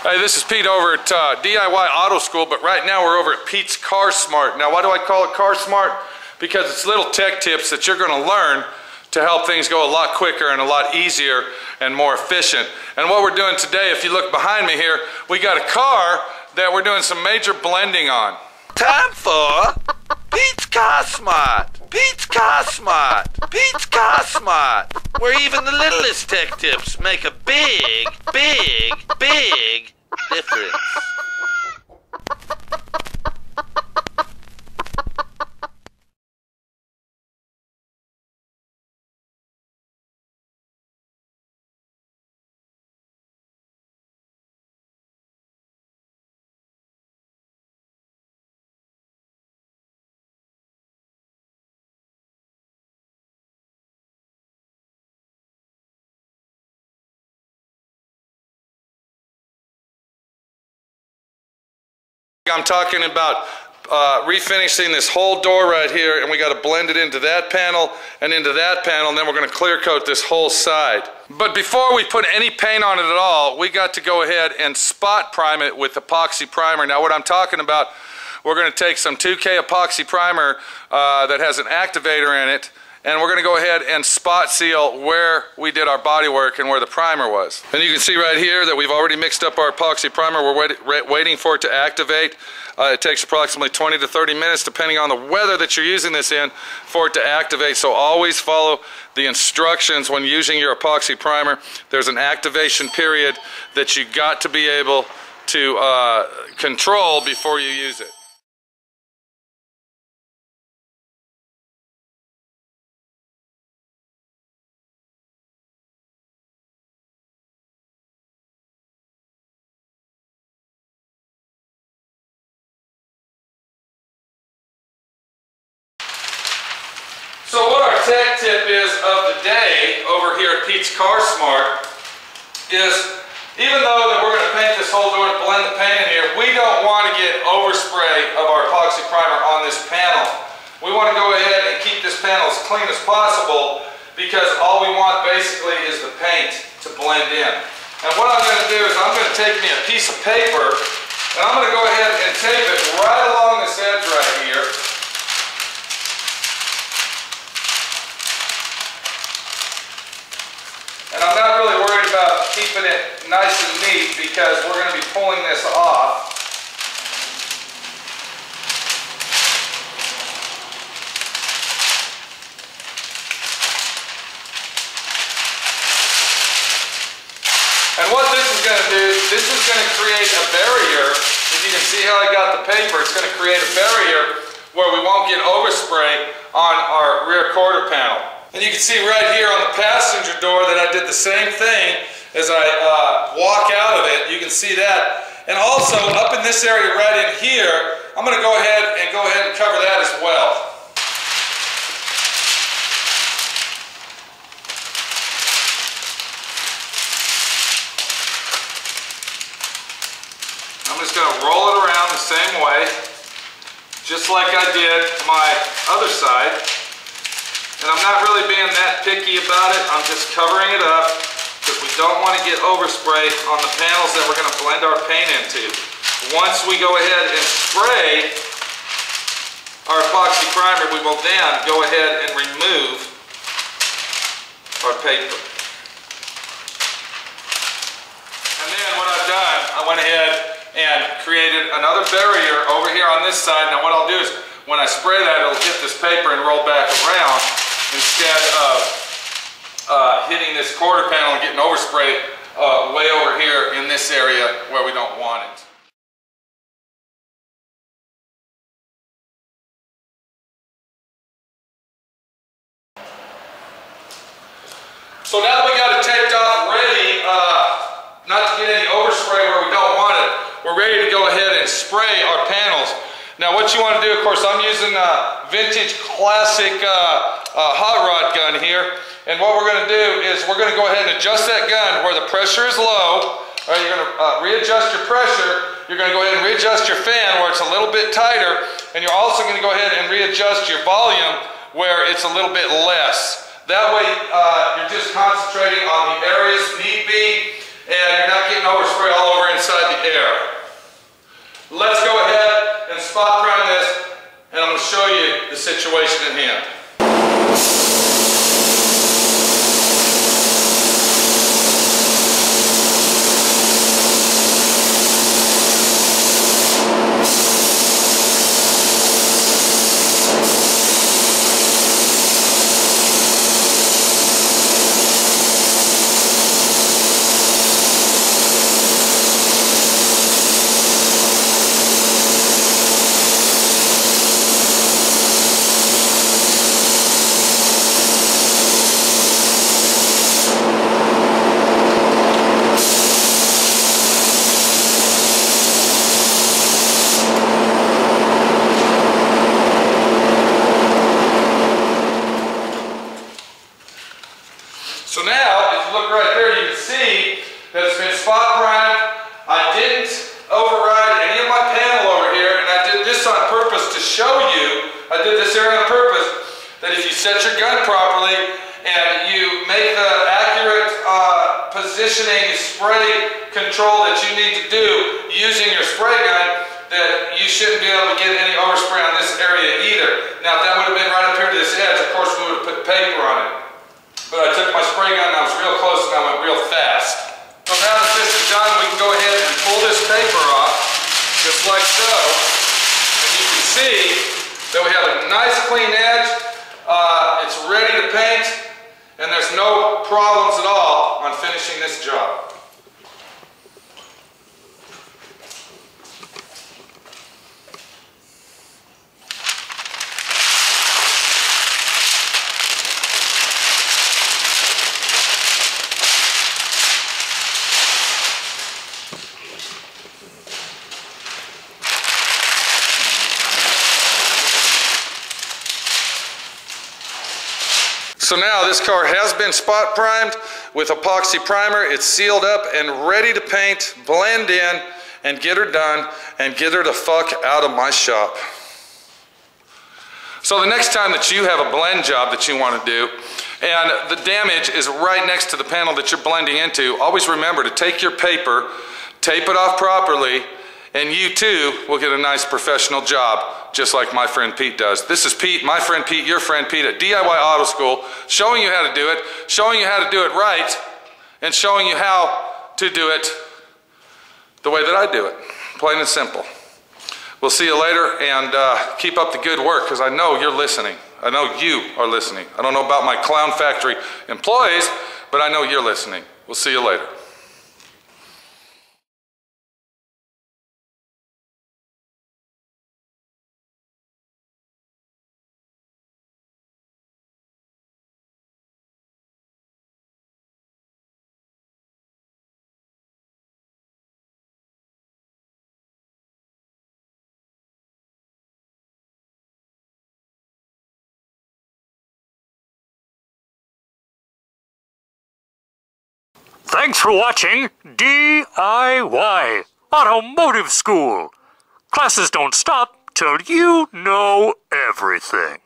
Hey, this is Pete over at D.I.Y. Auto School, but right now we're over at Pete's Car Smart. Now, why do I call it Car Smart? Because it's little tech tips that you're going to learn to help things go a lot quicker and a lot easier and more efficient. And what we're doing today, if you look behind me here, we got a car that we're doing some major blending on. Time for Pete's Car Smart. Pete's Car Smart. Pete's Car Smart. Where even the littlest tech tips make a big, big, big difference. I'm talking about refinishing this whole door right here, and we got to blend it into that panel and into that panel, and then we're going to clear coat this whole side. But before we put any paint on it at all, we got to go ahead and spot prime it with epoxy primer. Now what I'm talking about, we're going to take some 2K epoxy primer that has an activator in it, and we're going to go ahead and spot seal where we did our body work and where the primer was. And you can see right here that we've already mixed up our epoxy primer. We're waiting for it to activate. It takes approximately 20 to 30 minutes, depending on the weather that you're using this in, for it to activate. So always follow the instructions when using your epoxy primer. There's an activation period that you got to be able to control before you use it. So what our tech tip is of the day over here at Pete's Car Smart is, even though that we're going to paint this whole door and blend the paint in here, we don't want to get overspray of our epoxy primer on this panel. We want to go ahead and keep this panel as clean as possible, because all we want basically is the paint to blend in. And what I'm going to do is I'm going to take me a piece of paper and I'm going to go ahead and tape it right along this edge right here. And I'm not really worried about keeping it nice and neat, because we're going to be pulling this off. And what this is going to do, this is going to create a barrier. As you can see how I got the paper, it's going to create a barrier where we won't get overspray on our rear quarter panel. And you can see right here on the passenger door that I did the same thing as I walk out of it. You can see that. And also up in this area right in here, I'm going to go ahead and cover that as well. I'm just going to roll it around the same way, just like I did my other side. And I'm not really being that picky about it. I'm just covering it up because we don't want to get overspray on the panels that we're going to blend our paint into. Once we go ahead and spray our epoxy primer, we will then go ahead and remove our paper. And then what I've done, I went ahead and created another barrier over here on this side. Now what I'll do is, when I spray that, it'll hit this paper and roll back around, instead of hitting this quarter panel and getting oversprayed way over here in this area where we don't want it. So now that we got it taped off, ready, not to get any overspray where we don't want it, we're ready to go ahead and spray our panels. Now what you want to do, of course, I'm using a vintage classic hot rod gun here, and what we're going to do is we're going to go ahead and adjust that gun where the pressure is low. All right, you're going to readjust your pressure. You're going to go ahead and readjust your fan where it's a little bit tighter, and you're also going to go ahead and readjust your volume where it's a little bit less. That way you're just concentrating on the areas need be, and you're not getting overspray all over inside the situation at hand. So now, if you look right there, you can see that it's been spot primed. I didn't override any of my panel over here, and I did this on purpose to show you, I did this area on purpose, that if you set your gun properly and you make the accurate positioning, spray control that you need to do using your spray gun, that you shouldn't be able to get any overspray on this area either. Now, if that would have been right up here to this edge, of course we would have put paper on it. But I took my spray gun and I was real close and I went real fast. So now that this is done, we can go ahead and pull this paper off, just like so. And you can see that we have a nice clean edge. It's ready to paint, and there's no problems at all on finishing this job. So now this car has been spot primed with epoxy primer. It's sealed up and ready to paint, blend in, and get her done, and get her the fuck out of my shop. So the next time that you have a blend job that you want to do, and the damage is right next to the panel that you're blending into, always remember to take your paper, tape it off properly, and you too will get a nice professional job, just like my friend Pete does. This is Pete, my friend Pete, your friend Pete at DIY Auto School, showing you how to do it, showing you how to do it right, and showing you how to do it the way that I do it, plain and simple. We'll see you later, and keep up the good work, because I know you're listening. I know you are listening. I don't know about my Clown Factory employees, but I know you're listening. We'll see you later. Thanks for watching D.I.Y. Automotive School. Classes don't stop till you know everything.